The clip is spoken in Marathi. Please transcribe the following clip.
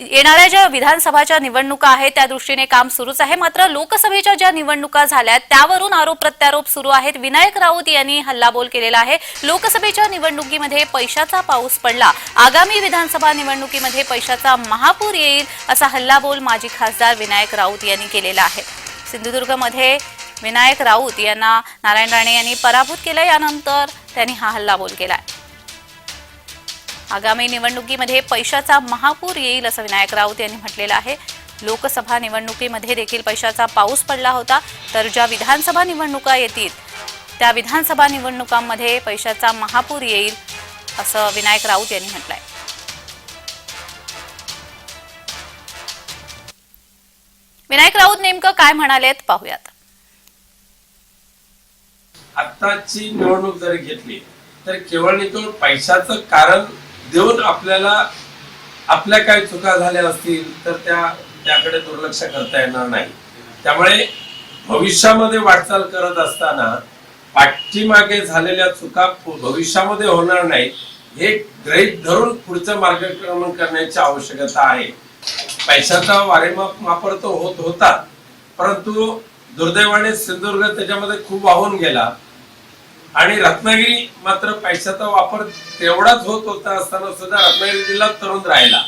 येणाऱ्या ज्या विधानसभाच्या निवडणुका आहेत त्या दृष्टीने काम सुरूच आहे, मात्र लोकसभेच्या ज्या निवडणुका झाल्या त्यावरून आरोप प्रत्यारोप सुरू आहेत। विनायक राऊत यांनी हल्लाबोल केलेला आहे। लोकसभेच्या निवडणुकीमध्ये पैशाचा पाऊस पडला, आगामी विधानसभा निवडणुकीमध्ये पैशाचा महापूर येईल असा हल्लाबोल माजी खासदार विनायक राऊत यांनी केलेला आहे। सिंधुदुर्गमध्ये विनायक राऊत यांना नारायण राणे यांनी पराभूत केले, यानंतर त्यांनी हा हल्लाबोल केलाय। आगामी निवडणुकीमध्ये पैशाचा महापूर येईल असं विनायक राऊत यांनी म्हटलेलं आहे। लोकसभा निवडणुकीमध्ये देखील पैशाचा पाऊस पडला होता, तर ज्या विधानसभा निवडणुका येतील त्या विधानसभा निवडणुकांमध्ये पैशाचा महापूर येईल असं विनायक राऊत यांनी म्हटलंय। विनायक राऊत नेमकं काय म्हणालेत पाहूयात। आताची निवडणूक जरी घेतली तर केवळ निकोल पैशाचं कारण देऊन आपल्या काही चुका झाल्या असतील तर त्याकडे दुर्लक्ष करता येणार नाही। त्यामुळे भविष्यामध्ये वाटचाल करत असताना पाठीमागे झालेल्या चुका भविष्यामध्ये होणार नाही हे गृहीत धरून पुढचं मार्गक्रमण करण्याची आवश्यकता आहे। पैशाचा वापर तो होता, परंतु दुर्दैवाने सिंधुदुर्ग त्याच्यामध्ये खूप वाहून गेला आणि रत्नागिरी मात्र पैशाचा वापर तेवढाच होत होता असताना सुद्धा रत्नागिरी जिल्हा तरुण राहिला।